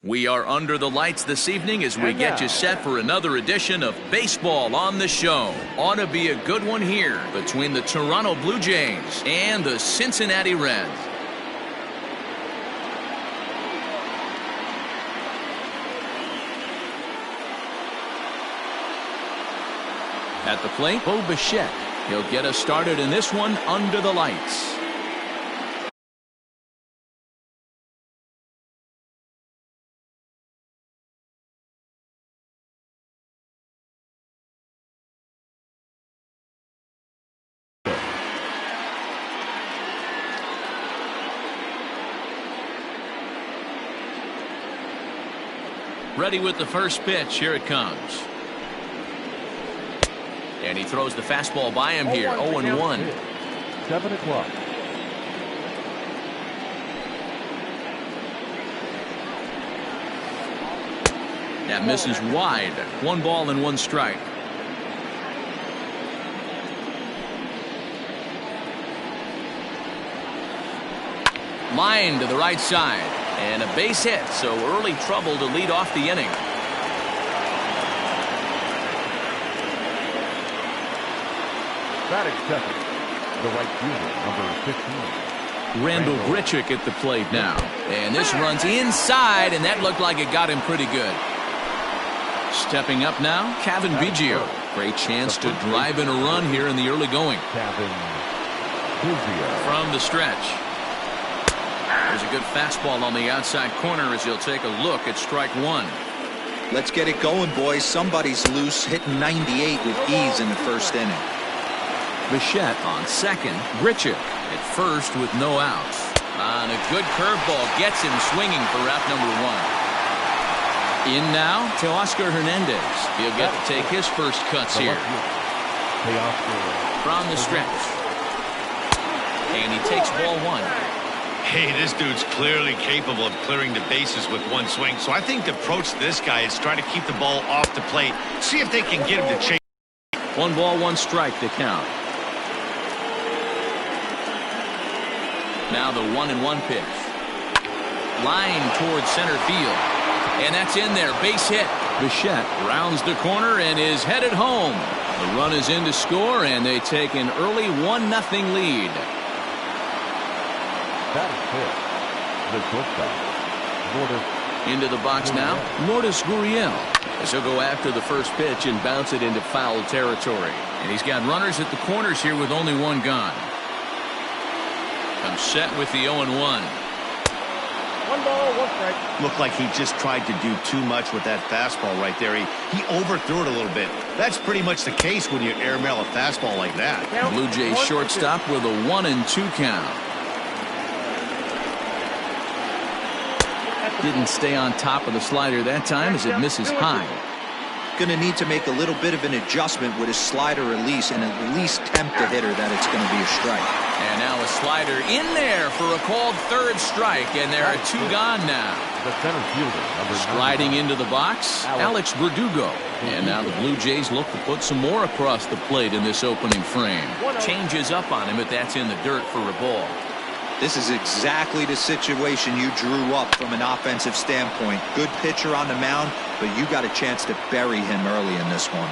We are under the lights this evening as we get you set for another edition of Baseball on the Show. Ought to be a good one here between the Toronto Blue Jays and the Cincinnati Reds. At the plate, Bo Bichette. He'll get us started in this one under the lights. Ready with the first pitch. Here it comes. And he throws the fastball by him here. 0-1. 7 o'clock. That misses wide. 1 ball and 1 strike. Line to the right side. And a base hit, so early trouble to lead off the inning. Batting second, the right fielder, number 15. Randall Grichuk at the plate now. And this runs inside, and that looked like it got him pretty good. Stepping up now, Cavan Biggio. Great chance to drive in a run here in the early going. Cavan Biggio. From the stretch. There's a good fastball on the outside corner as he'll take a look at strike 1. Let's get it going, boys. Somebody's loose, hitting 98 with ease in the first inning. Bichette on second. Grichuk at first with no outs. On a good curveball gets him swinging for out number 1. In now to Oscar Hernandez. He'll get to take his first cuts here. From the stretch. And he takes ball 1. Hey, this dude's clearly capable of clearing the bases with 1 swing. So I think the approach to this guy is try to keep the ball off the plate. See if they can get him to chase. 1 ball, 1 strike to count. Now the 1-1 pitch. Line towards center field. And that's in there. Base hit. Bichette rounds the corner and is headed home. The run is in to score, and they take an early 1-0 lead. That is the shortstop. Into the box now, Lourdes Gurriel, as he'll go after the first pitch and bounce it into foul territory. And he's got runners at the corners here with only 1 gone. I'm set with the 0-1. 1 ball, 1 strike. Looked like he just tried to do too much with that fastball right there. He overthrew it a little bit. That's pretty much the case when you airmail a fastball like that. Blue Jays shortstop with a 1-2 count. Didn't stay on top of the slider that time as it misses high. Going to need to make a little bit of an adjustment with his slider release and at least tempt the hitter that it's going to be a strike. And now a slider in there for a called 3rd strike, and there are 2 gone now. The center fielder, sliding into the box, Alex Verdugo. And now the Blue Jays look to put some more across the plate in this opening frame. Changes up on him, but that's in the dirt for a ball. This is exactly the situation you drew up from an offensive standpoint. Good pitcher on the mound, but you got a chance to bury him early in this one.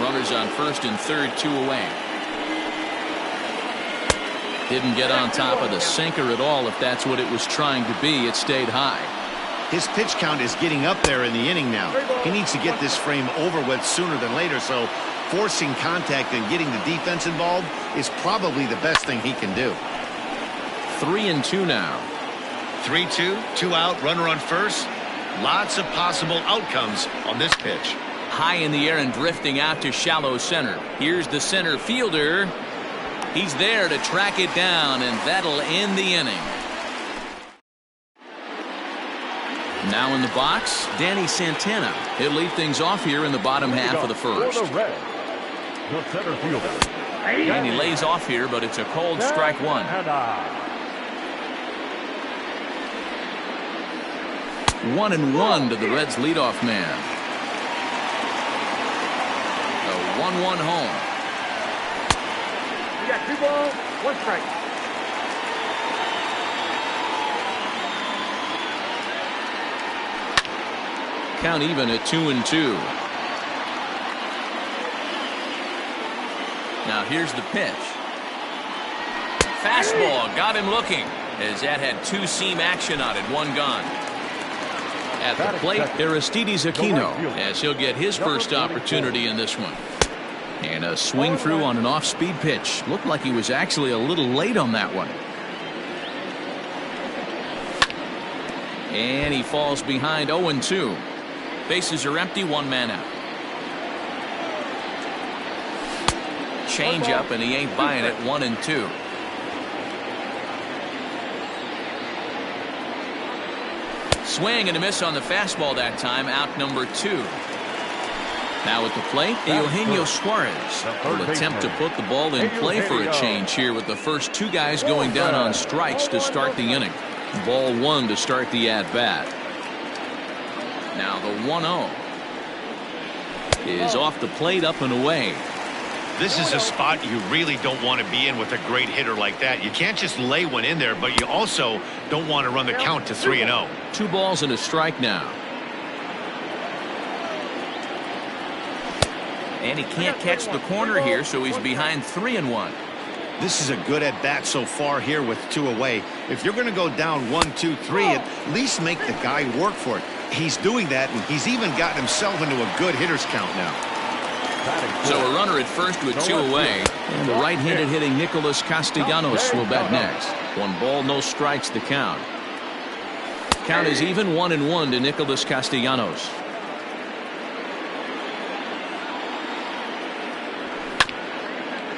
Runners on first and third, 2 away. Didn't get on top of the sinker at all. If that's what it was trying to be, it stayed high. His pitch count is getting up there in the inning now. He needs to get this frame over with sooner than later, so forcing contact and getting the defense involved is probably the best thing he can do. 3-2 now. 3-2, 2 out, runner on first. Lots of possible outcomes on this pitch. High in the air and drifting out to shallow center. Here's the center fielder. He's there to track it down, and that'll end the inning. Now in the box, Danny Santana. He'll lead things off here in the bottom half of the first. The center fielder. And he lays off here, but it's a cold strike 1. 1-1 to the Reds' leadoff man. The 1-1 home. You got 2 balls, 1 strike. Count even at 2-2. Now here's the pitch. Fastball got him looking, as that had two-seam action on it, one gone. At the plate, Aristides Aquino, as he'll get his first opportunity in this one. And a swing through on an off-speed pitch. Looked like he was actually a little late on that one. And he falls behind 0-2. Bases are empty, one man out. Change up, and he ain't buying it. 1-2. Swing and a miss on the fastball that time. Out number 2. Now at the plate, Eugenio Suarez will attempt to put the ball in play for a change here with the first two guys going down on strikes to start the inning. Ball 1 to start the at-bat. Now the 1-0 is off the plate, up and away. This is a spot you really don't want to be in with a great hitter like that. You can't just lay one in there, but you also don't want to run the count to 3-0. 2 balls and a strike now. And he can't catch the corner here, so he's behind 3-1. This is a good at-bat so far here with 2 away. If you're going to go down 1-2-3, at least make the guy work for it. He's doing that, and he's even gotten himself into a good hitter's count now. So a runner at first with 2 away. And the right-handed hitting Nicholas Castellanos will bat next. 1 ball, no strikes, the count. Count is even, 1-1 to Nicholas Castellanos.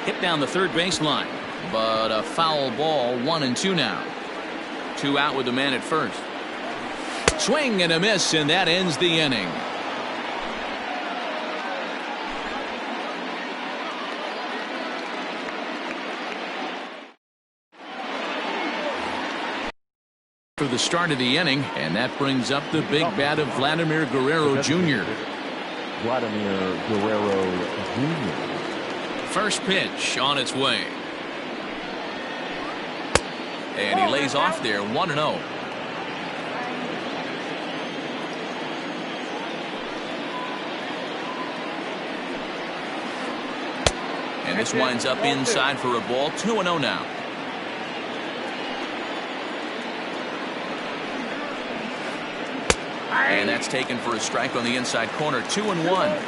Hit down the third baseline, but a foul ball. 1-2 now. 2 out with the man at first. Swing and a miss, and that ends the inning. For the start of the inning, and that brings up the big bat of Vladimir Guerrero Jr. Vladimir Guerrero Jr. First pitch on its way. And he lays off there. 1-0. And this winds up inside for a ball. 2-0 now. And that's taken for a strike on the inside corner. 2-1.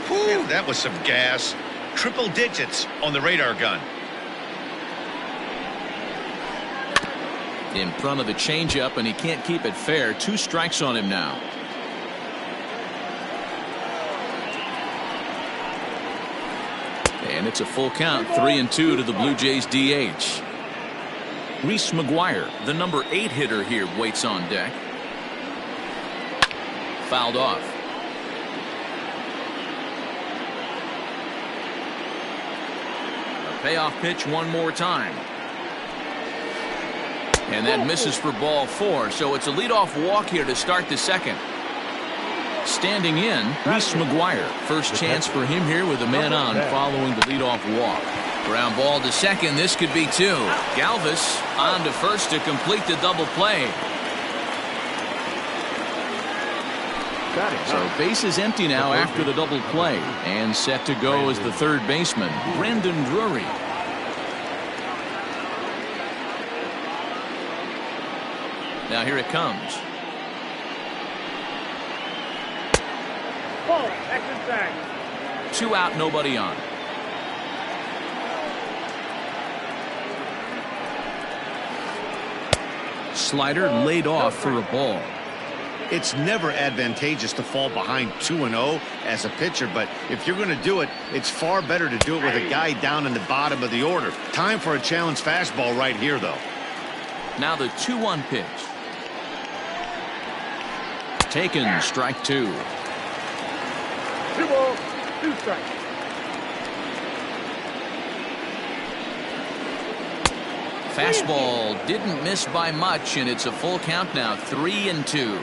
Whew, that was some gas. Triple digits on the radar gun. In front of the changeup, and he can't keep it fair. 2 strikes on him now. And it's a full count. 3-2 to the Blue Jays DH. Reese Mcguire, the number 8 hitter here, waits on deck. Fouled off. A payoff pitch one more time. And that misses for ball 4, so it's a leadoff walk here to start the second. Standing in, Reese Mcguire. First chance for him here with a man on following the leadoff walk. Ground ball to second. This could be 2. Galvis on to first to complete the double play. So base is empty now after the double play. And set to go is the third baseman, Brandon Drury. Now here it comes. Ball, action tag. 2 out, nobody on. Slider laid off for a ball. It's never advantageous to fall behind 2-0 as a pitcher, but if you're going to do it, it's far better to do it with a guy down in the bottom of the order. Time for a challenge fastball right here, though. Now the 2-1 pitch. Taken, strike 2. 2 balls, 2 strikes. Fastball didn't miss by much, and it's a full count now. 3-2.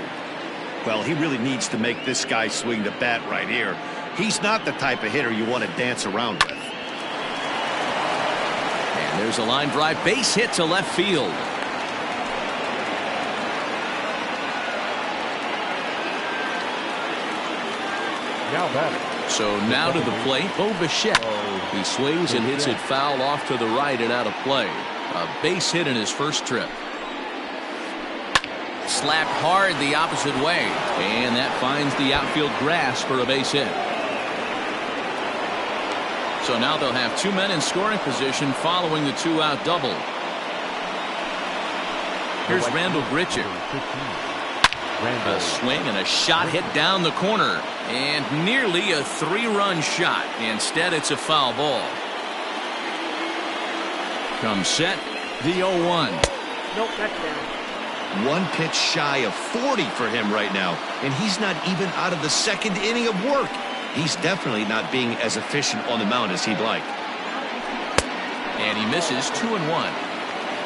Well, he really needs to make this guy swing the bat right here. He's not the type of hitter you want to dance around with. And there's a line drive, base hit to left field. Now batting. So now to the plate, Bo Bichette. He swings and hits it foul off to the right and out of play. A base hit in his first trip. Slapped hard the opposite way, and that finds the outfield grass for a base hit. So now they'll have two men in scoring position following the two-out double. Here's Randall Grichuk. A swing and a shot hit down the corner, and nearly a three-run shot. Instead, it's a foul ball. Comes set, the 0-1. Nope, that's down. One pitch shy of 40 for him right now, and he's not even out of the second inning of work. He's definitely not being as efficient on the mound as he'd like. And he misses 2-1.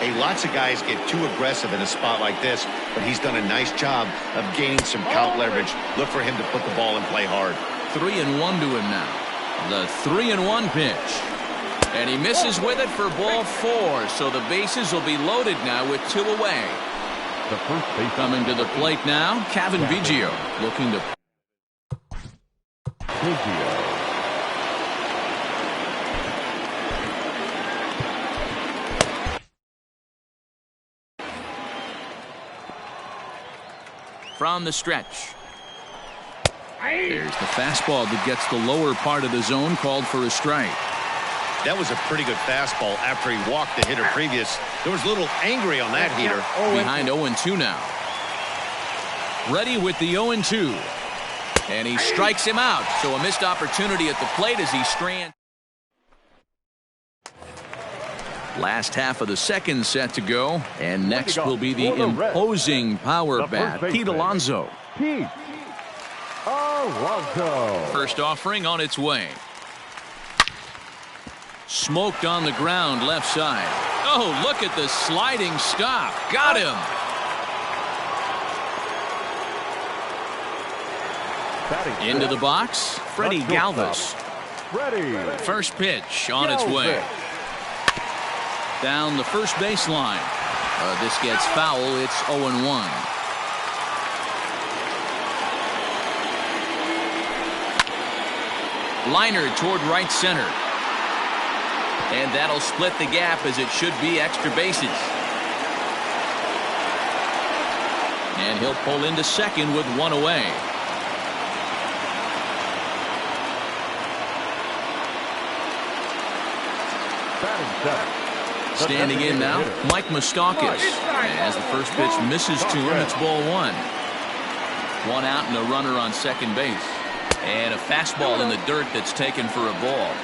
Hey, lots of guys get too aggressive in a spot like this, but he's done a nice job of gaining some count leverage. Look for him to put the ball in play hard. 3-1 to him now. The 3-1 pitch. And he misses with it for ball 4. So the bases will be loaded now with 2 away. The first base coming to the plate now, Kevin Biggio looking to. From the stretch. There's the fastball that gets the lower part of the zone, called for a strike. That was a pretty good fastball after he walked the hitter previous. There was a little angry on that heater. Behind 0-2 now. Ready with the 0-2. And he strikes him out. So a missed opportunity at the plate as he strands. Last half of the second set to go. And next will be the imposing power bat, Pete Alonso. Pete Alonso. First offering on its way. Smoked on the ground left side. Oh, look at the sliding stop. Got him. Into the box, Freddie Galvis. First pitch on its way. Down the first baseline. This gets foul. It's 0-1. Liner toward right center. And that'll split the gap as it should be extra bases. And he'll pull into second with 1 away. Standing in now, Mike Mustakas. As the first pitch misses to him, it's ball 1. 1 out and a runner on second base. And a fastball in the dirt that's taken for a ball.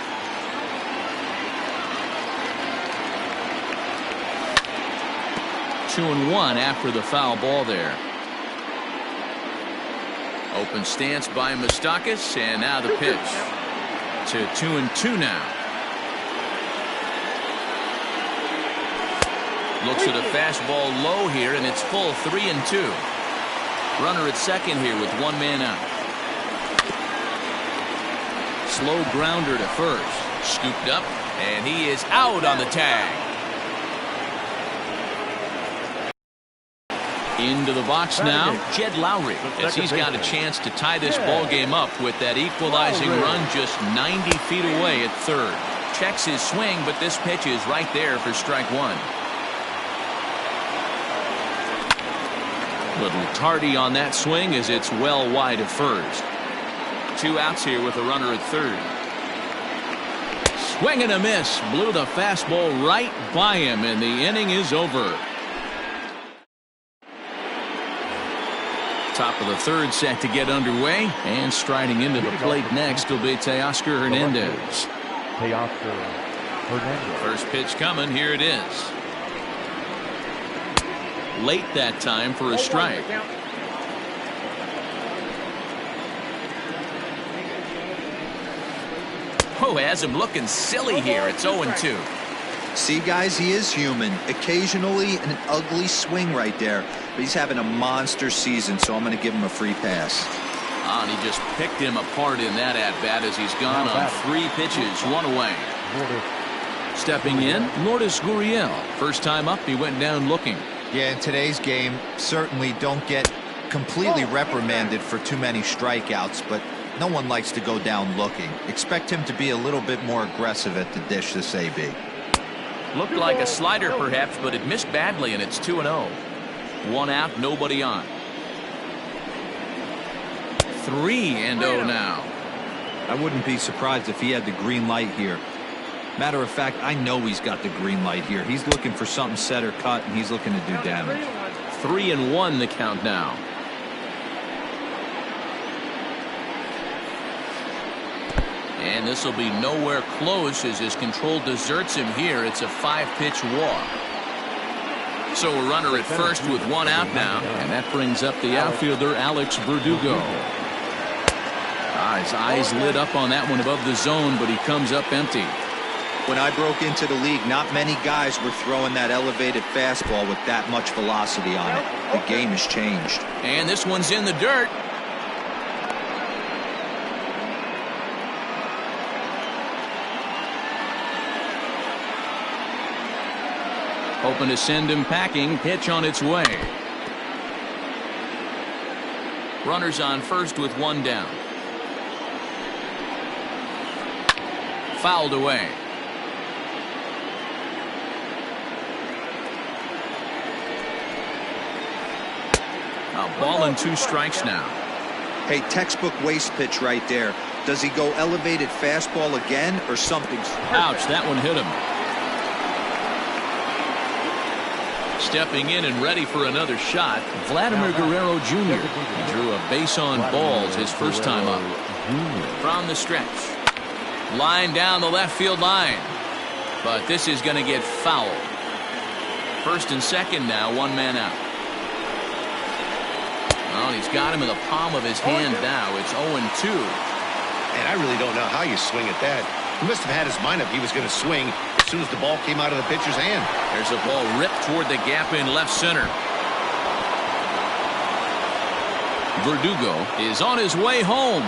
Two and 1 after the foul ball there. Open stance by Mustakas, and now the pitch to 2-2 now. Looks at a fastball low here, and it's full 3-2. Runner at second here with 1 man out. Slow grounder to first. Scooped up, and he is out on the tag. Into the box now, Jed Lowry, as he's got a chance to tie this ball game up with that equalizing run just 90 feet away at third. Checks his swing, but this pitch is right there for strike 1. Little tardy on that swing as it's well wide of first. 2 outs here with a runner at third. Swing and a miss. Blew the fastball right by him, and the inning is over. Top of the third set to get underway, and striding into the plate next will be Teoscar Hernandez. First pitch coming. Here it is. Late that time for a strike. Oh, has him looking silly here. It's 0-2. See, guys, he is human. Occasionally an ugly swing right there, but he's having a monster season, so I'm going to give him a free pass. And he just picked him apart in that at-bat as he's gone on 3 pitches, 1 away. Stepping in, Lourdes Gurriel. First time up, he went down looking. Yeah, in today's game, certainly don't get completely reprimanded for too many strikeouts, but No one likes to go down looking. Expect him to be a little bit more aggressive at the dish this AB. Looked like a slider perhaps, but it missed badly, and it's 2-0. 1 out, nobody on. 3-0 now. I wouldn't be surprised if he had the green light here. Matter of fact, I know he's got the green light here. He's looking for something set or cut, and he's looking to do damage. 3-1 the count now. And this will be nowhere close as his control deserts him here. It's a 5-pitch walk. So a runner at first with 1 out now. And that brings up the outfielder, Alex Verdugo. His eyes lit up on that one above the zone, but he comes up empty. When I broke into the league, not many guys were throwing that elevated fastball with that much velocity on it. The game has changed. And this one's in the dirt. Hoping to send him packing. Pitch on its way. Runners on first with 1 down. Fouled away. A ball and 2 strikes now. Hey, textbook waste pitch right there. Does he go elevated fastball again or something? Ouch, that one hit him. Stepping in and ready for another shot, Vladimir Guerrero Jr. He drew a base on balls his first time up. From the stretch. Line down the left field line. But this is going to get fouled. First and second now, 1 man out. Well, he's got him in the palm of his hand now. It's 0-2. And I really don't know how you swing at that. He must have had his mind up he was going to swing as soon as the ball came out of the pitcher's hand. There's a ball ripped toward the gap in left center. Verdugo is on his way home.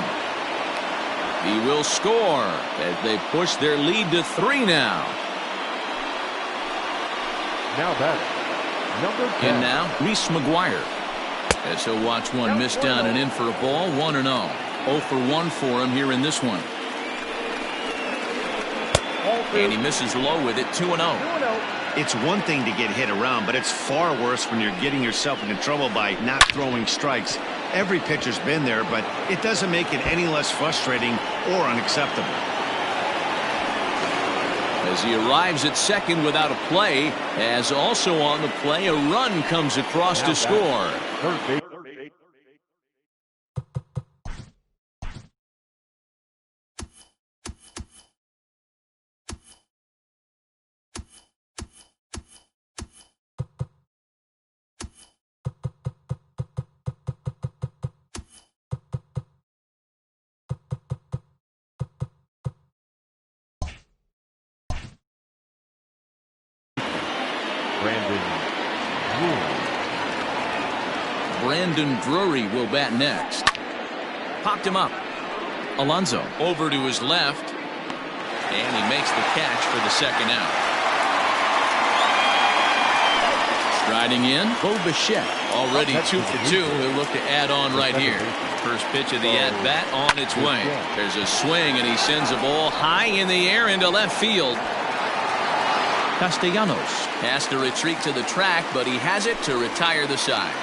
He will score as they push their lead to 3 now. Now batting, number 10. And now, Reese Mcguire. As he'll watch one miss down and in for a ball, 1-0. 0 for 1 for him here in this one. And he misses low with it, 2-0. It's one thing to get hit around, but it's far worse when you're getting yourself into trouble by not throwing strikes. Every pitcher's been there, but it doesn't make it any less frustrating or unacceptable. As he arrives at second without a play, as also on the play, a run comes across to score. Brandon Drury will bat next. Popped him up. Alonso over to his left. And he makes the catch for the second out. Striding in, Bichette. Already 2 for 2. He'll look to add on right here. First pitch of the at-bat on its way. There's a swing, and he sends a ball high in the air into left field. Castellanos has to retreat to the track, but he has it to retire the side.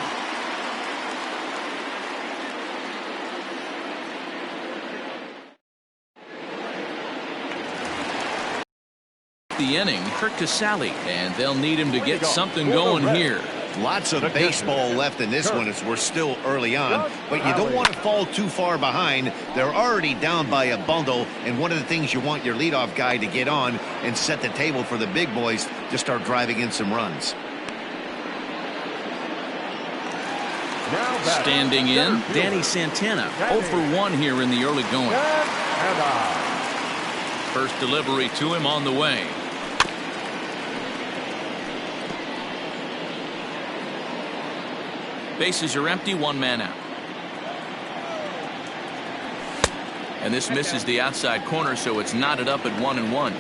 The inning, Kirk Casale, and they'll need him to get something going here. Lots of baseball left in this one as we're still early on, but you don't want to fall too far behind. They're already down by a bundle, and one of the things you want your leadoff guy to get on and set the table for the big boys to start driving in some runs. Standing in, Danny Santana, 0 for 1 here in the early going. First delivery to him on the way. Bases are empty, 1 man out. And this misses the outside corner, so it's knotted up at 1-1.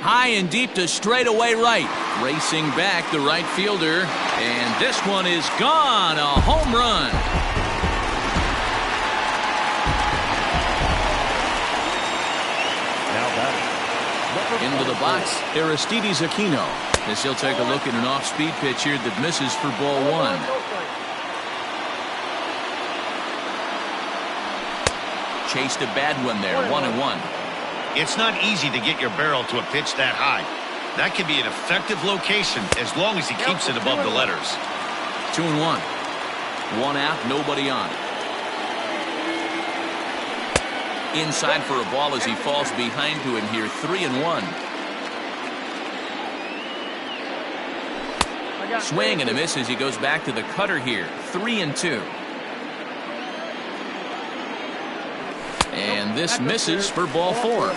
High and deep to straightaway right. Racing back the right fielder. And this one is gone. A home run. Now batting. Into the box, Aristides Aquino, as he'll take a look at an off-speed pitch here that misses for ball one. Chased a bad one there, 1-1. It's not easy to get your barrel to a pitch that high. That can be an effective location as long as he keeps it above the letters. 2-1. One out, nobody on. Inside for a ball as he falls behind to him here, 3-1. Swing and a miss as he goes back to the cutter here, 3-2. And this misses for ball four.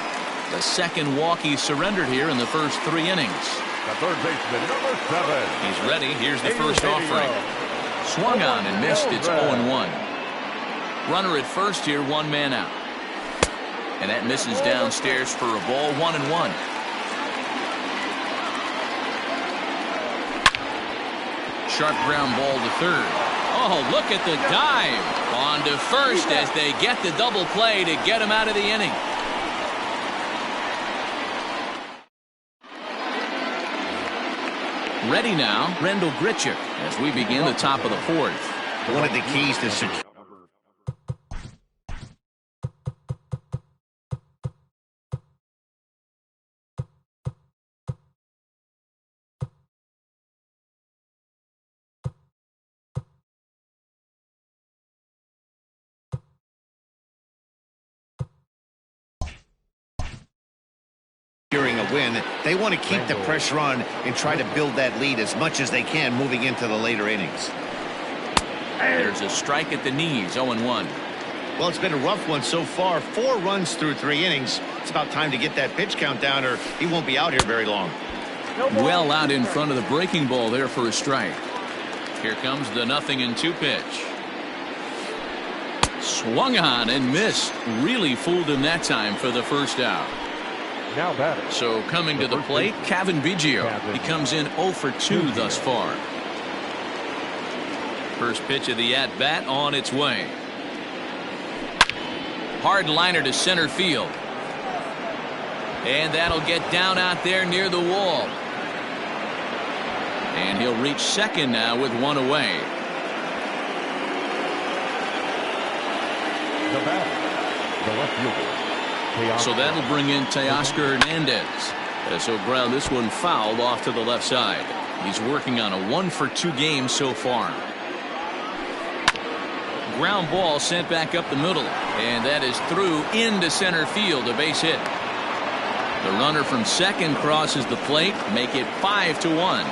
The second walk he surrendered here in the first 3 innings. The third baseman, number 7. He's ready. Here's the first offering. Swung on and missed. It's 0-1. Runner at first here, 1 man out. And that misses downstairs for a ball, 1-1. Sharp ground ball to third. Oh, look at the dive. On to first as they get the double play to get him out of the inning. Ready now, Rendell Grichuk as we begin the top of the fourth. One of the keys to secure. Securing a win, they want to keep the pressure on and try to build that lead as much as they can moving into the later innings. There's a strike at the knees, 0-1. Well, it's been a rough one so far. 4 runs through 3 innings. It's about time to get that pitch count down or he won't be out here very long. Well out in front of the breaking ball there for a strike. Here comes the 0-2 pitch. Swung on and missed. Really fooled him that time for the first out. Now batting. So coming to the plate, Cavan Biggio. He comes in 0 for 2 thus far. First pitch of the at-bat on its way. Hard liner to center field. And that'll get down out there near the wall. And he'll reach second now with 1 away. The batter, the left fielder. So that'll bring in Teoscar Hernandez. So ground this one fouled off to the left side. He's working on a 1 for 2 game so far. Ground ball sent back up the middle. And that is through into center field, a base hit. The runner from second crosses the plate, make it 5-1.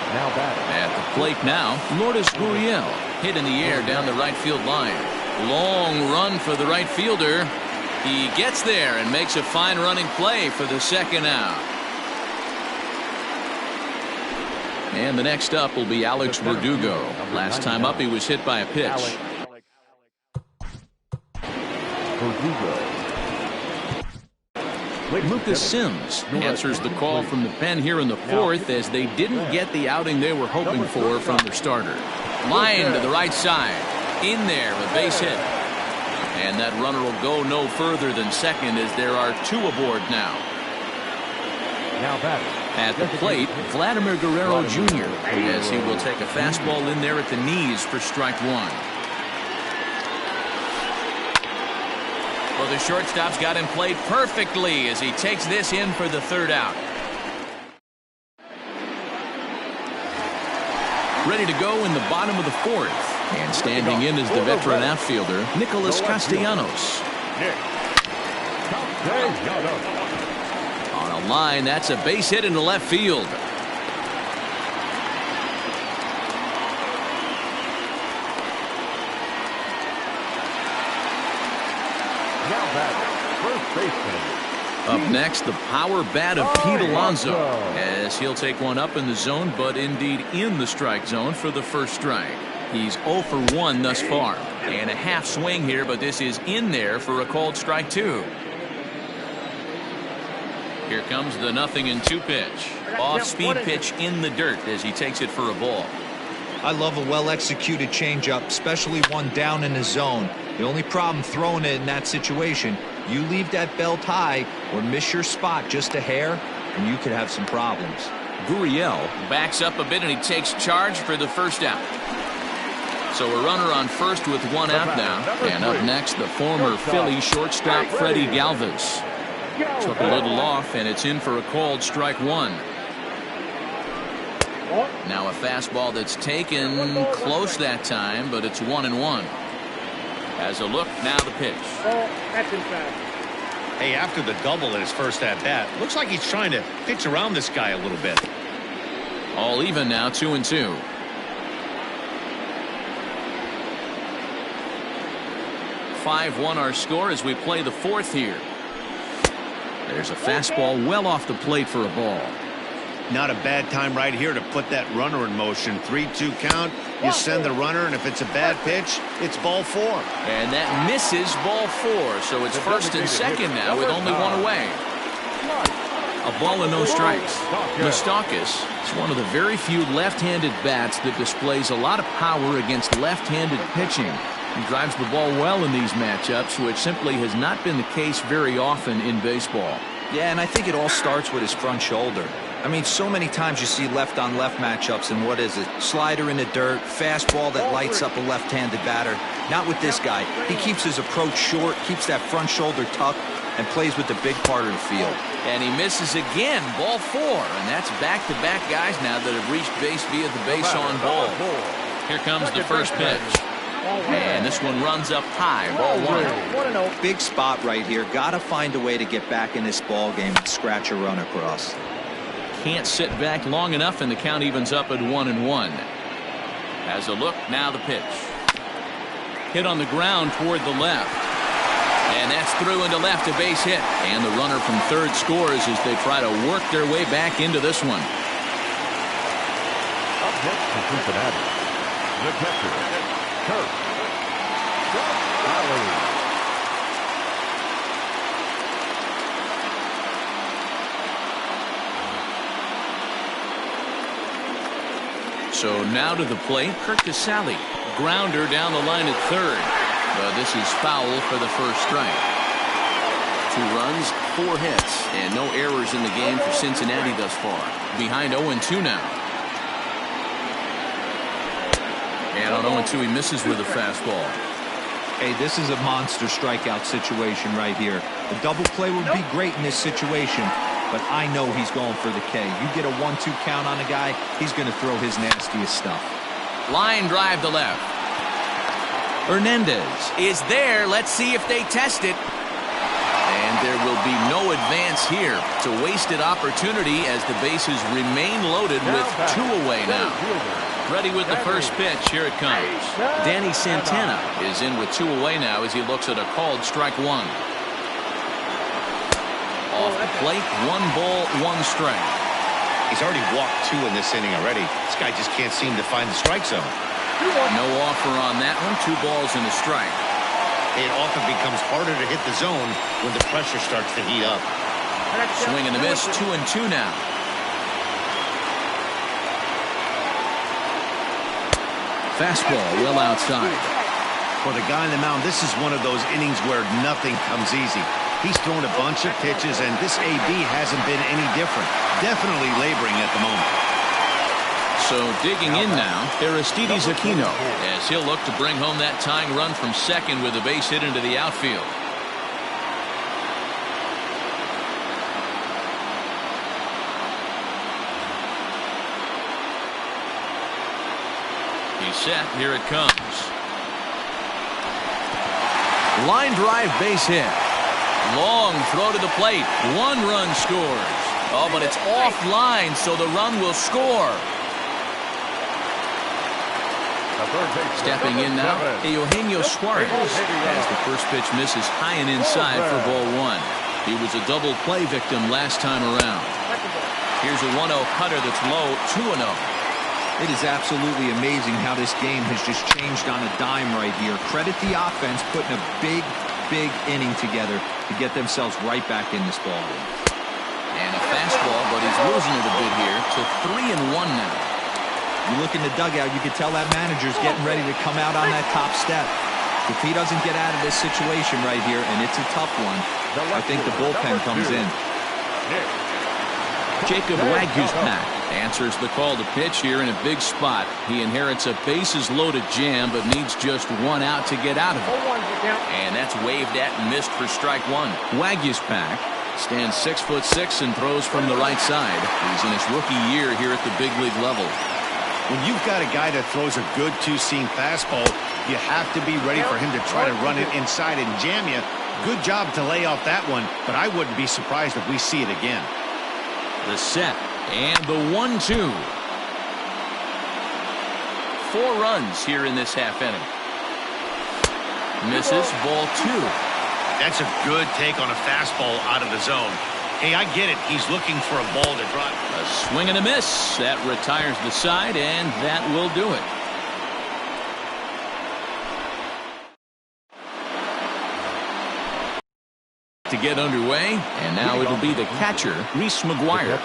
Now batting. At the plate now, Lourdes Gurriel. Hit in the air down the right field line. Long run for the right fielder. He gets there and makes a fine running play for the second out. And the next up will be Alex Verdugo. Last time up he was hit by a pitch. Verdugo. Lucas Sims answers the call from the pen here in the fourth as they didn't get the outing they were hoping for from their starter. Line to the right side. In there, a base hit. And that runner will go no further than second as there are 2 aboard now. Now batting. At the plate, Vladimir Guerrero Jr. as he will take a fastball in there at the knees for strike 1. Well, the shortstop's got him played perfectly as he takes this in for the third out. Ready to go in the bottom of the fourth. And standing in is the veteran outfielder, Nicholas Castellanos. On a line, that's a base hit into left field. Now batting. First baseman. Up next, the power bat of Pete Alonso as he'll take one up in the zone, but indeed in the strike zone for the first strike. He's 0 for 1 thus far. And a half swing here, but this is in there for a called strike 2. Here comes the 0-2 pitch. Off-speed pitch in the dirt as he takes it for a ball. I love a well-executed changeup, especially one down in the zone. The only problem throwing it in that situation, you leave that belt high or miss your spot just a hair, and you could have some problems. Gurriel backs up a bit, and he takes charge for the first out. So a runner on first with one out now. And up next, the former Philly shortstop Freddie Galvis. Took a little off, and it's in for a called strike one. Now a fastball that's taken close that time, but it's 1-1. As a look, now the pitch. Hey, after the double in his first at-bat, looks like he's trying to pitch around this guy a little bit. All even now, 2-2. (5-1) our score as we play the fourth here. There's a fastball well off the plate for a ball. Not a bad time right here to put that runner in motion. 3-2 count. You send the runner, and if it's a bad pitch, it's ball 4. And that misses ball 4. So it's first and second now with only one away. A ball and no strikes. Mustakas is one of the very few left-handed bats that displays a lot of power against left-handed pitching. He drives the ball well in these matchups, which simply has not been the case very often in baseball. Yeah, and I think it all starts with his front shoulder. I mean, so many times you see left-on-left matchups, and what is it? Slider in the dirt, fastball that lights up a left-handed batter. Not with this guy. He keeps his approach short, keeps that front shoulder tucked, and plays with the big part of the field. And he misses again, ball 4. And that's back-to-back guys now that have reached base via the base on ball. Here comes the first pitch. And this one runs up high, ball 1. Big spot right here. Got to find a way to get back in this ball game and scratch a run across. Can't sit back long enough, and the count evens up at 1-1. As a look, now the pitch. Hit on the ground toward the left. And that's through into left, a base hit. And the runner from third scores as they try to work their way back into this one. Up next for Cincinnati, the catcher, Kurt Alley. So now to the plate, Castellanos. Grounder down the line at third. But this is foul for the first strike. 2 runs, 4 hits, and no errors in the game for Cincinnati thus far. Behind 0-2 now. And on 0-2, he misses with a fastball. Hey, this is a monster strikeout situation right here. A double play would be great in this situation, but I know he's going for the K. You get a 1-2 count on a guy, he's going to throw his nastiest stuff. Line drive to left. Hernandez is there. Let's see if they test it. And there will be no advance here. It's a wasted opportunity as the bases remain loaded with 2 away now. Ready with the first pitch. Here it comes. Danny Santana is in with 2 away now as he looks at a called strike 1. Off the plate, 1 ball, 1 strike. He's already walked 2 in this inning already. This guy just can't seem to find the strike zone. No offer on that one. 2 balls and a strike. It often becomes harder to hit the zone when the pressure starts to heat up. Swing and a miss. 2-2 now. Fastball well outside. For the guy on the mound, this is one of those innings where nothing comes easy. He's thrown a bunch of pitches, and this AB hasn't been any different. Definitely laboring at the moment. So digging in now, Aristides Aquino, as he'll look to bring home that tying run from second with a base hit into the outfield. He's set. Here it comes. Line drive base hit. Long throw to the plate. 1 run scores. Oh, but it's offline, so the run will score. Stepping in now, Eugenio Suarez, as the first pitch misses high and inside for ball 1. He was a double play victim last time around. Here's a 1-0 cutter that's low, 2-0. It is absolutely amazing how this game has just changed on a dime right here. Credit the offense putting a big inning together to get themselves right back in this ballgame. And a fastball, but he's losing it a bit here to 3-1 now. You look in the dugout, you can tell that manager's getting ready to come out on that top step. If he doesn't get out of this situation right here, and it's a tough one, I think the bullpen comes in. Jacob Waguespack answers the call to pitch here in a big spot. He inherits a bases-loaded jam, but needs just one out to get out of it. And that's waved at and missed for strike one. Waguespack stands 6'6" and throws from the right side. He's in his rookie year here at the big league level. When you've got a guy that throws a good two-seam fastball, you have to be ready for him to try to run it inside and jam you. Good job to lay off that one, but I wouldn't be surprised if we see it again. The set and the 1-2. 4 runs here in this half inning. Misses, ball 2. That's a good take on a fastball out of the zone. Hey, I get it. He's looking for a ball to drive. A swing and a miss. That retires the side, and that will do it. To get underway, and now it'll be the catcher, Reese Mcguire.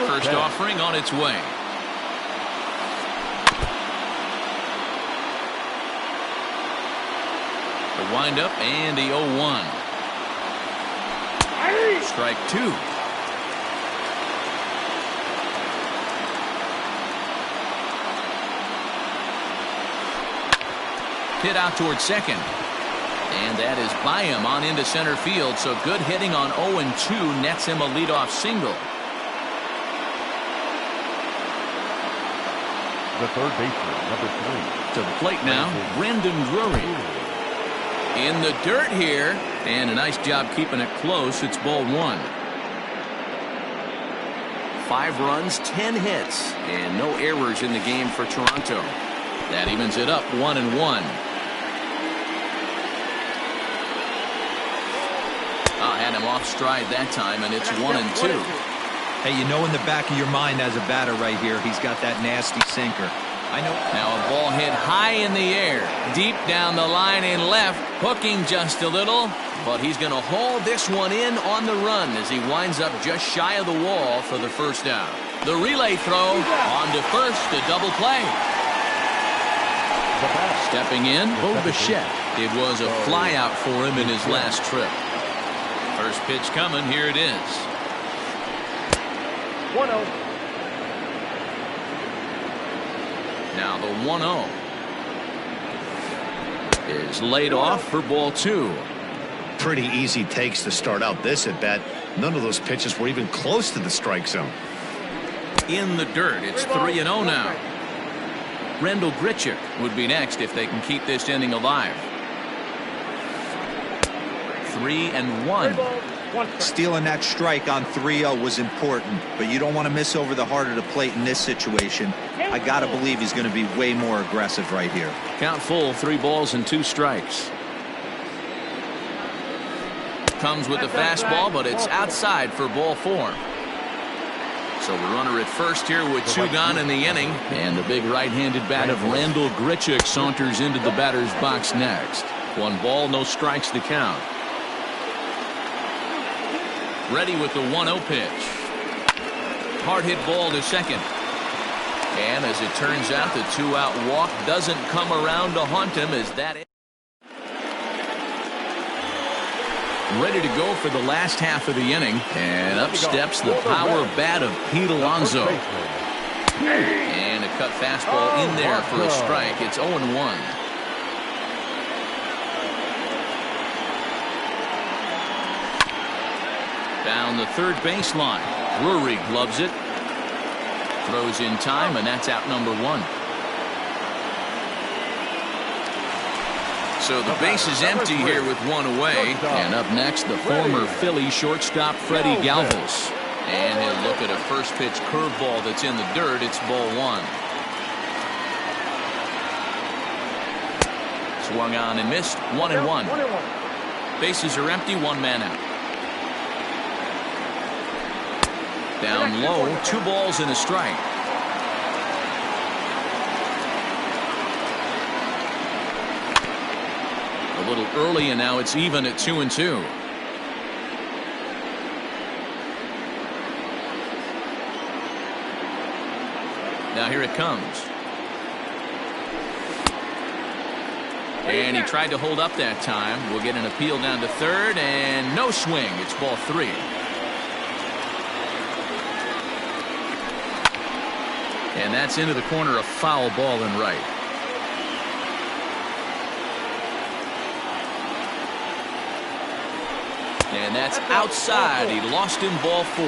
First offering on its way. The windup and the 0-1. Strike 2. Hit out towards second. And that is by him on into center field. So good hitting on 0-2 nets him a leadoff single. The third baseman, number 3. To the plate now, Brendan Drury. In the dirt here, and a nice job keeping it close. It's ball 1. 5 runs, 10 hits, and no errors in the game for Toronto. That evens it up 1-1. Had him off stride that time, and it's 1-2. Hey, you know in the back of your mind as a batter right here, he's got that nasty sinker. I know. Now a ball hit high in the air, deep down the line in left, hooking just a little, but he's going to haul this one in on the run as he winds up just shy of the wall for the first out. The relay throw on to first, a double play. Stepping in, Bo Bichette. It was a fly out for him in his last trip. First pitch coming, here it is. 1-0. Now the 1-0 is laid off for ball 2. Pretty easy takes to start out this at bat. None of those pitches were even close to the strike zone. In the dirt, it's 3-0 now. Rendell Grichuk would be next if they can keep this inning alive. 3-1. Stealing that strike on 3-0 was important, but you don't want to miss over the heart of the plate in this situation. I got to believe he's going to be way more aggressive right here. Count full, 3 balls and 2 strikes. Comes with the fastball, but it's outside for ball 4. So the runner at first here with 2 gone in the inning, and the big right-handed bat of Rendell Grichuk saunters into the batter's box next. 1 ball, no strikes to count. Ready with the 1-0 pitch. Hard hit ball to second. And as it turns out, the 2-out walk doesn't come around to haunt him as that is. Ready to go for the last half of the inning. And up steps the power bat of Pete Alonso. And a cut fastball in there for a strike. It's 0-1. Down the third baseline. Drury gloves it. Throws in time, and that's out number 1. So the base is empty here with 1 away. And up next, the former Philly shortstop Freddie Galvis. And he'll look at a first pitch curveball that's in the dirt. It's ball 1. Swung on and missed. 1-1. Bases are empty. 1 man out. Down low, 2 balls and a strike. A little early, and now it's even at 2-2. Now here it comes. And he tried to hold up that time. We'll get an appeal down to third, and no swing. It's ball 3. And that's into the corner, a foul ball in right. And that's outside. He lost him, ball 4.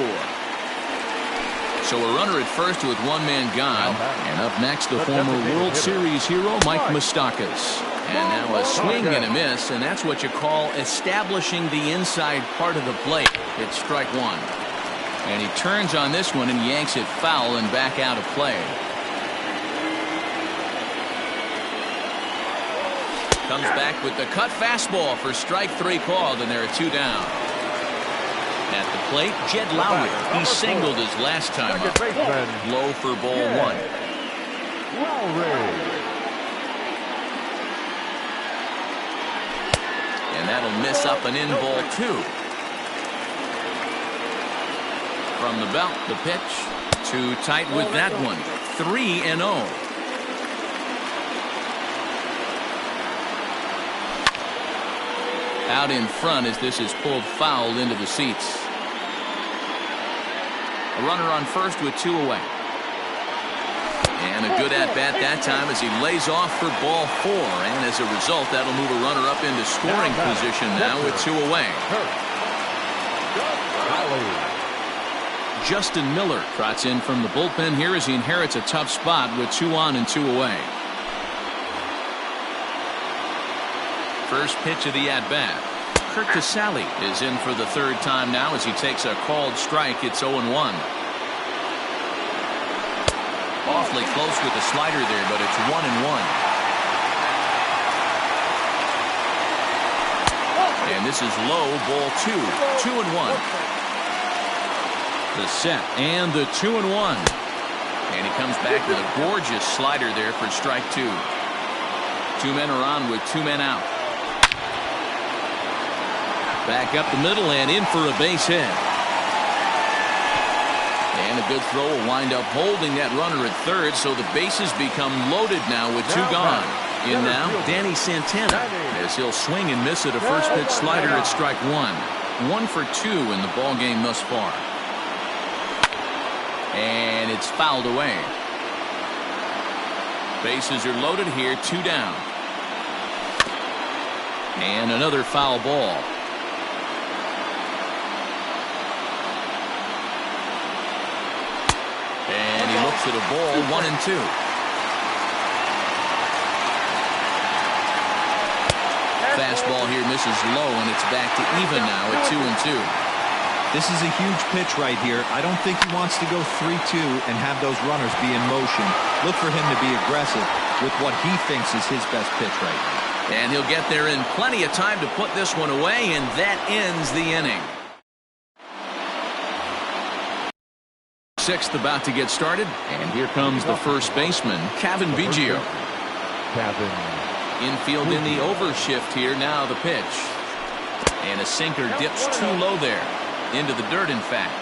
So a runner at first with one man gone. And up next, the former World Series hero, Mike Mustakas. And now a swing and a miss, and that's what you call establishing the inside part of the plate. It's strike 1. And he turns on this one and yanks it foul and back out of play. Comes back with the cut fastball for strike 3 called, and there are 2 down. At the plate, Jed Lowry. He singled his last time up. Low for ball 1. And that'll miss up and in, ball 2. From the belt, the pitch. Too tight with that one. 3-0. Out in front as this is pulled foul into the seats. A runner on first with 2 away. And a good at-bat that time as he lays off for ball 4. And as a result, that'll move a runner up into scoring position now with 2 away. Justin Miller trots in from the bullpen here as he inherits a tough spot with 2 on and 2 away. First pitch of the at-bat. Kurt Casali is in for the 3rd time now as he takes a called strike. It's 0-1. Awfully close with the slider there, but it's 1-1. And this is low, ball 2. 2-1. The set and the 2-1. And he comes back with a gorgeous slider there for strike 2. 2 men are on with 2 men out. Back up the middle and in for a base hit. And a good throw will wind up holding that runner at third, so the bases become loaded now with 2 gone. In now, Danny Santana, as he'll swing and miss at a first pitch slider at strike 1. 1 for 2 in the ball game thus far. And it's fouled away. Bases are loaded here, 2 down. And another foul ball. And he looks at a ball, 1-2. Fastball here misses low, and it's back to even now at 2-2. This is a huge pitch right here. I don't think he wants to go 3-2 and have those runners be in motion. Look for him to be aggressive with what he thinks is his best pitch right now. And he'll get there in plenty of time to put this one away, and that ends the inning. 6th about to get started, and here comes the first baseman, Cavan Biggio. Infield in the overshift here. Now the pitch. And a sinker dips too low there. Into the dirt, in fact.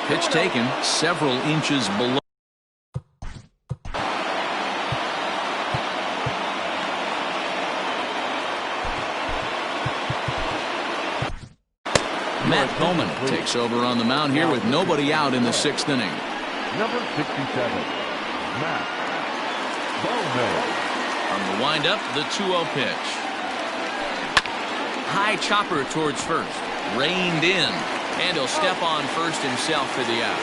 Pitch taken several inches below. Matt Bowman takes over on the mound here with nobody out in the 6th inning. Number 67, Matt Bowman. From the windup, the 2-0 pitch. High chopper towards first. Reined in. And he'll step on first himself for the out.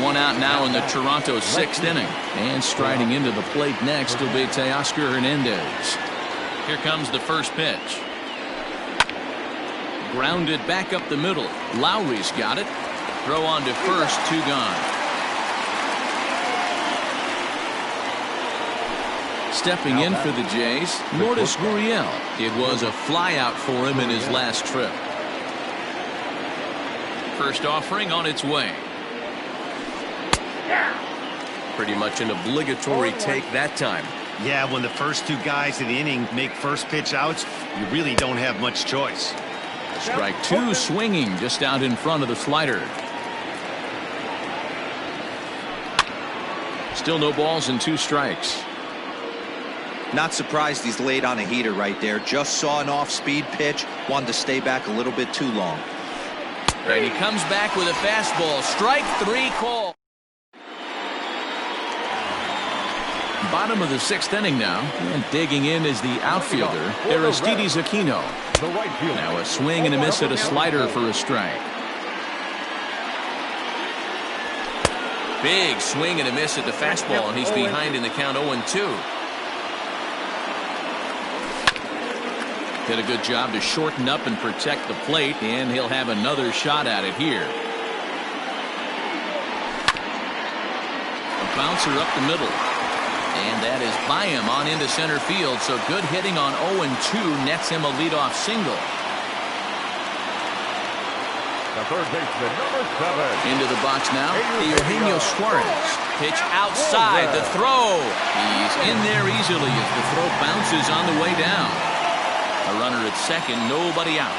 1 out now in the Toronto 6th inning. And striding into the plate next will be Teoscar Hernandez. Here comes the first pitch. Grounded back up the middle. Lowry's got it. Throw on to first, 2 gone. Stepping in for the Jays, Lourdes Gurriel. It was a flyout for him in his last trip. First offering on its way. Pretty much an obligatory take that time. Yeah, when the first 2 guys in the inning make first pitch outs, you really don't have much choice. Strike two, swinging just out in front of the slider. Still no balls and 2 strikes. Not surprised he's laid on a heater right there. Just saw an off-speed pitch. Wanted to stay back a little bit too long. And he comes back with a fastball. Strike 3 call. Bottom of the 6th inning now. And digging in is the outfielder, Aristides Aquino. Now a swing and a miss at a slider for a strike. Big swing and a miss at the fastball, and he's behind in the count 0-2. Did a good job to shorten up and protect the plate, and he'll have another shot at it here. A bouncer up the middle. And that is by him on into center field, so good hitting on 0-2 nets him a leadoff single. The third baseman, number 7. Into the box now, Eugenio Suarez. Pitch outside, the throw. He's in there easily as the throw bounces on the way down. A runner at second, nobody out.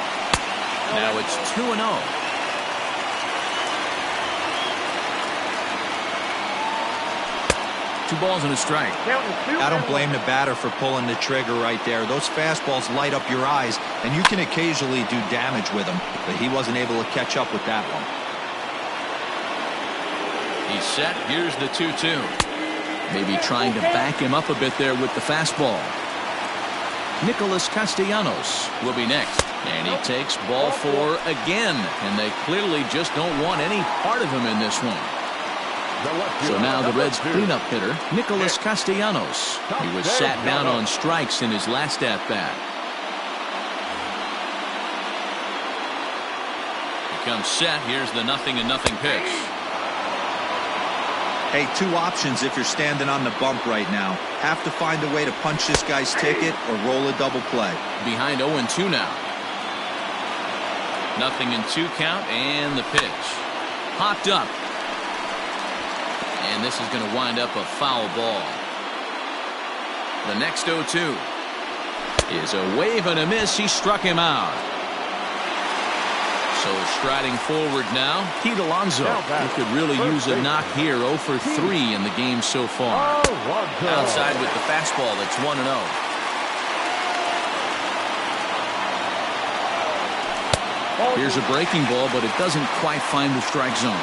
Now it's 2-0. Two balls and a strike. I don't blame the batter for pulling the trigger right there. Those fastballs light up your eyes, and you can occasionally do damage with them, but he wasn't able to catch up with that one. He's set. Here's the 2-2. Maybe trying to back him up a bit there with the fastball. Nicholas Castellanos will be next, and he takes ball 4 again, and they clearly just don't want any part of him in this one. So now the Reds' cleanup hitter, Nicholas Castellanos. He was sat down on strikes in his last at-bat. He comes set. Here's the 0-0 pitch. Hey, 2 options if you're standing on the bump right now. Have to find a way to punch this guy's ticket or roll a double play. Behind 0-2 now. 0-2 count, and the pitch. Hopped up. And this is going to wind up a foul ball. The next 0-2 is a wave and a miss. He struck him out. So striding forward now, Pete Alonso. He could really use a knock here. 0 for 3 in the game so far. Outside with the fastball. That's 1-0. Here's a breaking ball, but it doesn't quite find the strike zone.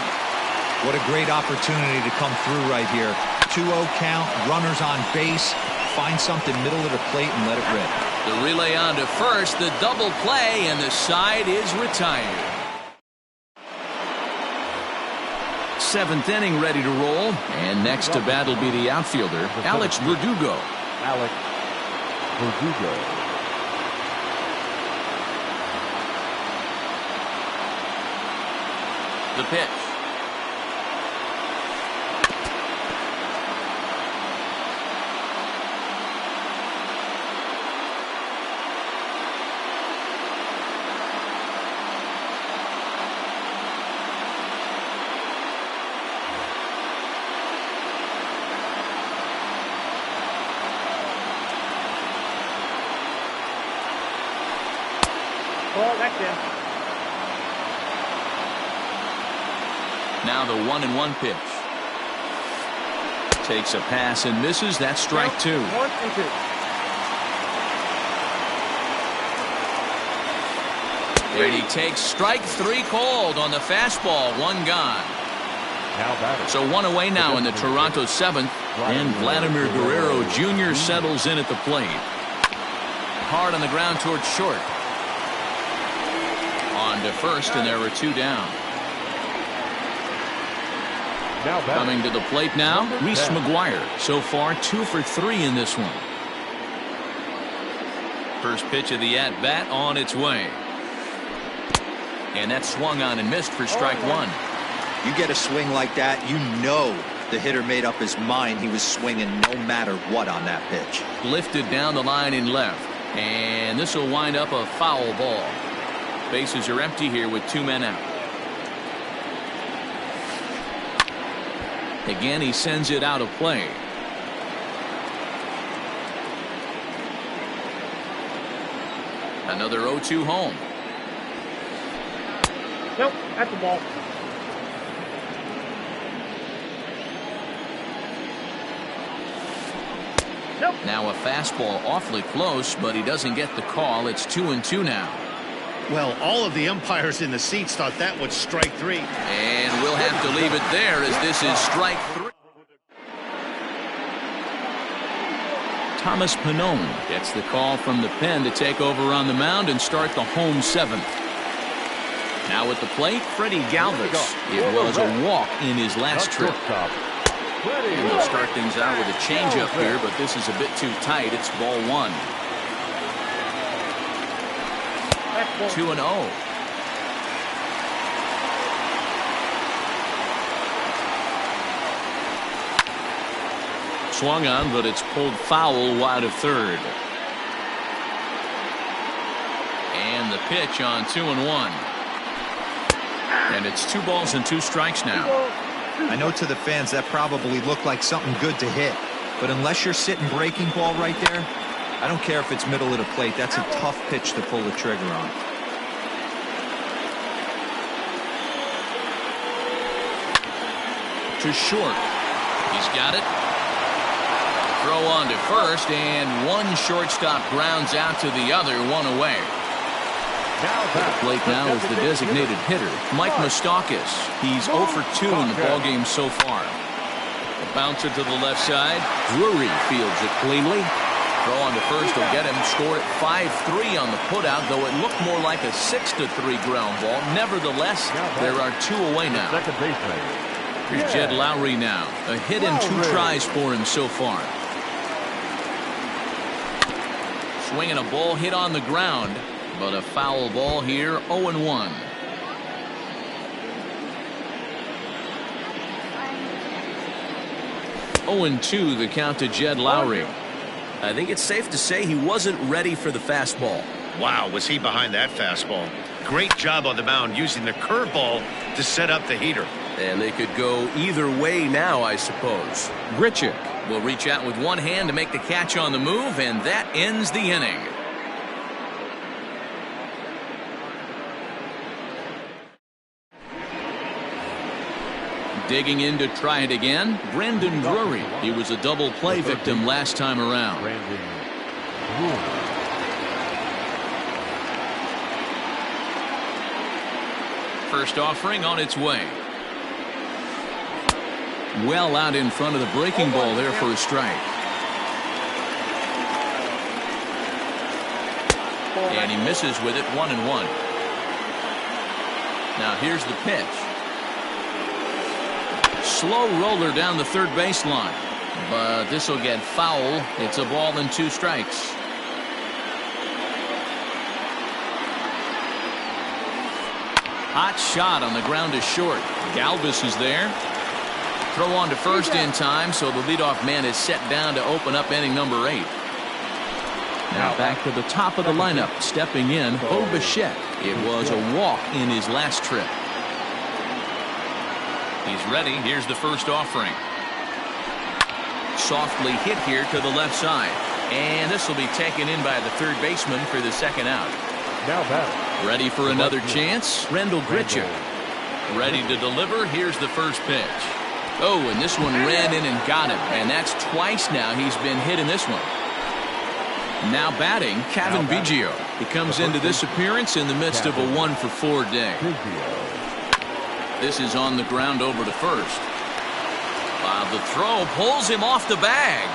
What a great opportunity to come through right here. 2-0 count, runners on base. Find something middle of the plate and let it rip. The relay on to first, the double play, and the side is retired. 7th inning ready to roll, and next to bat will be the outfielder, Alex Verdugo. Alex Verdugo. The pitch. Now the 1-1 pitch. Takes a pass and misses. That's strike 2. And he takes strike 3 called on the fastball. 1 gone. So 1 away now in the Toronto 7th. And Vladimir Guerrero Jr. settles in at the plate. Hard on the ground towards short. On to first, and there are 2 down. Coming to the plate now, Reese Mcguire. So far, 2 for 3 in this one. First pitch of the at-bat on its way. And that swung on and missed for strike 1. You get a swing like that, you know the hitter made up his mind he was swinging no matter what on that pitch. Lifted down the line in left. And this will wind up a foul ball. Bases are empty here with 2 men out. Again, he sends it out of play. Another 0-2 home. Nope, at the ball. Nope. Now a fastball awfully close, but he doesn't get the call. It's 2-2 now. Well, all of the umpires in the seats thought that was strike 3. And we'll have to leave it there as this is strike 3. Thomas Pannone gets the call from the pen to take over on the mound and start the home 7th. Now at the plate, Freddie Galvis. It was a walk in his last trip. And they'll start things out with a changeup here, but this is a bit too tight. It's ball 1. 2-0. Swung on, but it's pulled foul wide of third. And the pitch on 2-1. And it's 2 balls and 2 strikes now. I know to the fans that probably looked like something good to hit, but unless you're sitting breaking ball right there, I don't care if it's middle of the plate. That's a tough pitch to pull the trigger on. To short. He's got it. Throw on to first, and one shortstop grounds out to the other, 1 away. At the plate now is the designated hitter, Mike Mustakas. He's 0 for 2 in the ballgame so far. A bouncer to the left side. Drury fields it cleanly. Throw on to first will get him. Score at 5-3 on the putout, though it looked more like a 6-3 ground ball. Nevertheless, there are 2 away now. Second baseman. Here's Jed Lowry now. A hit and 2 tries for him so far. Swinging a ball hit on the ground, but a foul ball here, 0-1. (0-2) the count to Jed Lowry. I think it's safe to say he wasn't ready for the fastball. Wow, was he behind that fastball. Great job on the mound using the curveball to set up the heater. And they could go either way now, I suppose. Grichuk will reach out with one hand to make the catch on the move, and that ends the inning. Digging in to try it again, Brandon Drury. He was a double play victim last time around. First offering on its way. Well out in front of the breaking ball there for a strike. And he misses with it, 1-1. Now here's the pitch. Slow roller down the third baseline, but this will get foul. It's a ball and 2 strikes. Hot shot on the ground to short. Galvis is there. Throw on to first in time, so the leadoff man is set down to open up inning number 8. Now back to the top of the lineup, stepping in, Bo Bichette. It was a walk in his last trip. He's ready. Here's the first offering. Softly hit here to the left side. And this will be taken in by the third baseman for the second out. Now back. Ready for another chance? Rendell Grichuk. Ready to deliver. Here's the first pitch. Oh, and this one ran in and got him. And that's twice now he's been hit in this one. Now batting, Kevin Biggio. He comes into this appearance in the midst of a 1-for-4 day. This is on the ground over to first. The throw pulls him off the bag.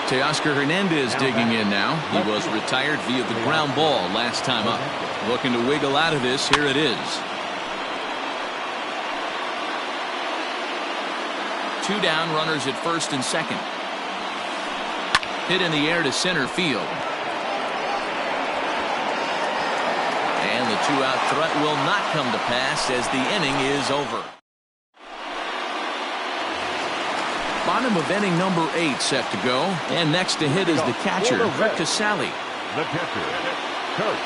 Teoscar Hernandez digging in now. He was retired via the ground ball last time up. Looking to wiggle out of this. Here it is. 2 down, runners at first and second. Hit in the air to center field. And the 2-out threat will not come to pass as the inning is over. Bottom of inning number 8 set to go. And next to hit is the catcher, Rick Casali. The catcher, Kurt.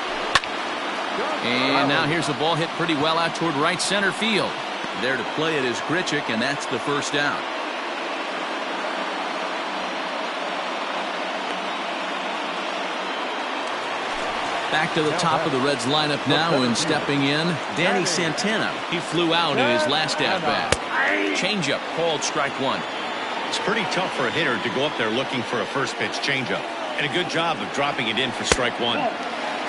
And now here's a ball hit pretty well out toward right center field. There to play it is Grichuk, and that's the first out. Back to the top of the Reds lineup now, and stepping in, Danny Santana. He flew out in his last at-bat. Changeup called strike one. It's pretty tough for a hitter to go up there looking for a first pitch changeup. And a good job of dropping it in for strike one.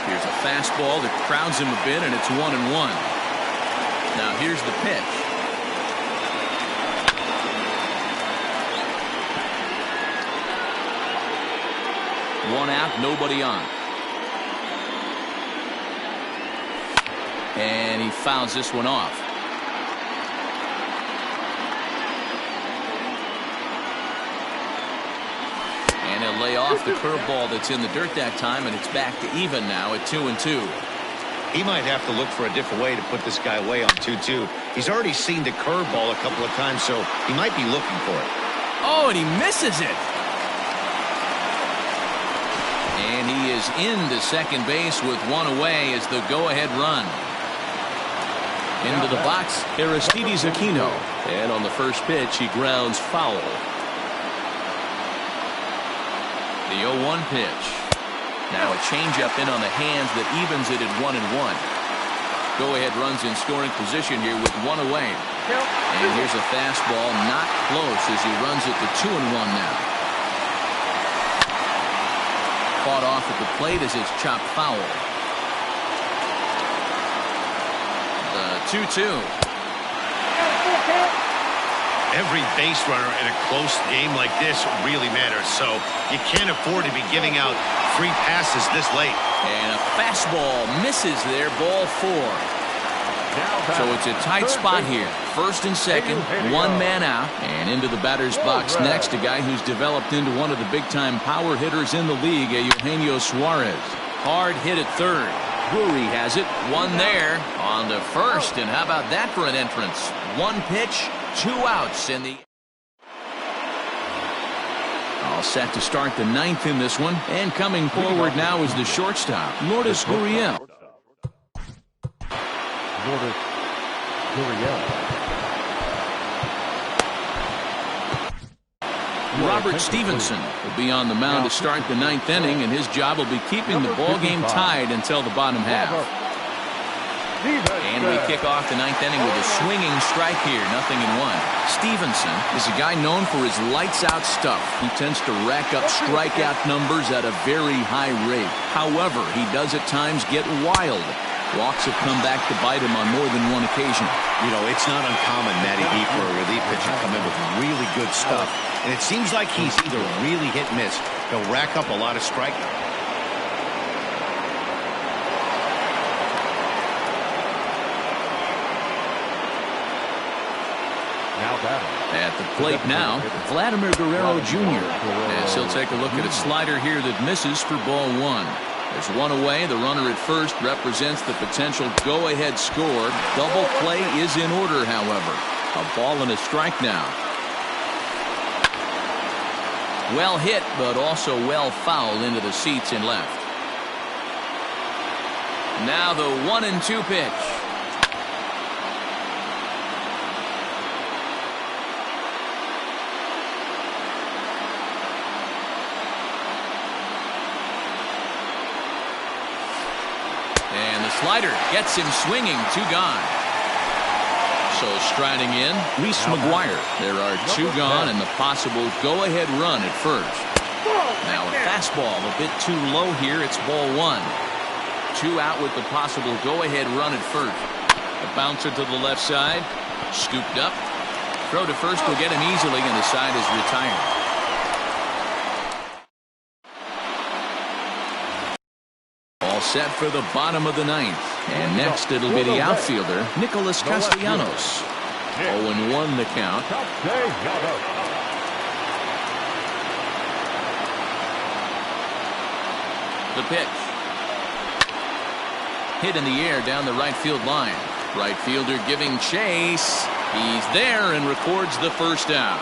Here's a fastball that crowds him a bit, and it's 1-1. Now here's the pitch. One out, nobody on. And he fouls this one off. And he'll lay off the curveball that's in the dirt that time, and it's back to even now at 2-2. He might have to look for a different way to put this guy away on 2-2. He's already seen the curveball a couple of times, so he might be looking for it. Oh, and he misses it. And he is into second base with one away as the go-ahead run. Into the box, Aristides Aquino. And on the first pitch, he grounds foul. The 0-1 pitch. Now a changeup in on the hands that evens it at 1-1. Go-ahead runs in scoring position here with one away. And here's a fastball not close as he runs it to 2-1 now. Fought off at the plate as it's chopped foul. The 2-2. Every base runner in a close game like this really matters, so you can't afford to be giving out free passes this late. And a fastball misses there, ball 4. So it's a tight spot here. First and second, one man out. And into the batter's box next, a guy who's developed into one of the big-time power hitters in the league, Eugenio Suarez. Hard hit at third. Drury has it. One there on the first. And how about that for an entrance? One pitch, 2 outs in the... All set to start the 9th in this one. And coming forward now is the shortstop, Lourdes Gurriel. Robert Stevenson will be on the mound to start the 9th inning, and his job will be keeping the ball game tied until the bottom half. And we kick off the 9th inning with a swinging strike here, 0-1. Stevenson is a guy known for his lights-out stuff. He tends to rack up strikeout numbers at a very high rate. However, he does at times get wild. Walks have come back to bite him on more than one occasion. You know, it's not uncommon, Matty B, for a relief pitcher to come in with really good stuff. And it seems like he's either really hit and miss. He'll rack up a lot of strikeouts. At the plate now, Vladimir Guerrero Jr. As he'll take a look at a slider here that misses for ball 1. There's one away. The runner at first represents the potential go-ahead score. Double play is in order, however. A ball and a strike now. Well hit, but also well fouled into the seats in left. Now the 1-2 pitch. Slider gets him swinging, 2 gone. So striding in, Reese Mcguire. There are 2 gone and the possible go-ahead run at first. Now a fastball a bit too low here. It's ball 1. 2 out with the possible go-ahead run at first. A bouncer to the left side. Scooped up. Throw to first will get him easily, and the side is retired. Set for the bottom of the 9th. And next it'll be the outfielder, Nicholas Castellanos. 0-1 the count. The pitch. Hit in the air down the right field line. Right fielder giving chase. He's there and records the first out.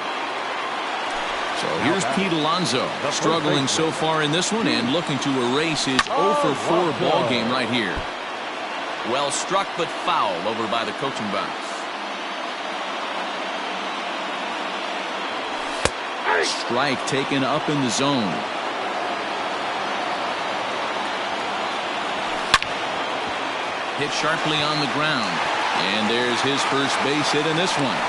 So here's Pete Alonso, struggling so far in this one and looking to erase his 0-for-4 ball game right here. Well struck but foul over by the coaching box. Strike taken up in the zone. hit sharply on the ground. And there's his first base hit in this one.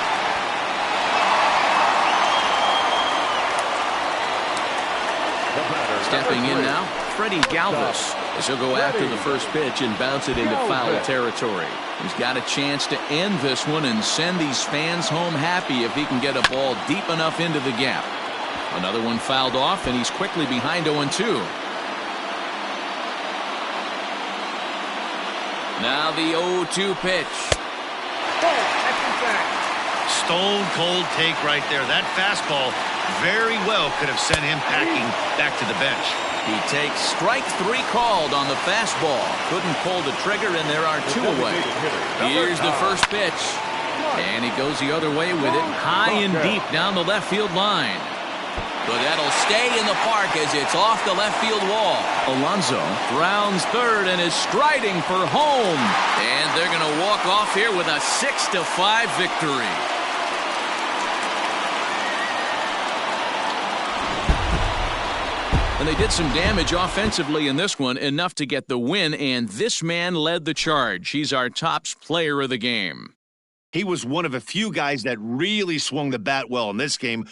Stepping in now, Freddie Galvis, as he'll go after the first pitch and bounce it into foul territory. He's got a chance to end this one and send these fans home happy if he can get a ball deep enough into the gap. Another one fouled off, and he's quickly behind 0-2. Now the 0-2 pitch. Stone cold take right there. That fastball very well could have sent him packing back to the bench. He takes strike 3 called on the fastball. Couldn't pull the trigger, and there are 2 away. Here's the first pitch. And he goes the other way with it, high and deep down the left field line. But that'll stay in the park as it's off the left field wall. Alonso rounds third and is striding for home. And they're going to walk off here with a 6-5 victory. And they did some damage offensively in this one, enough to get the win, and this man led the charge. He's our top player of the game. He was one of a few guys that really swung the bat well in this game,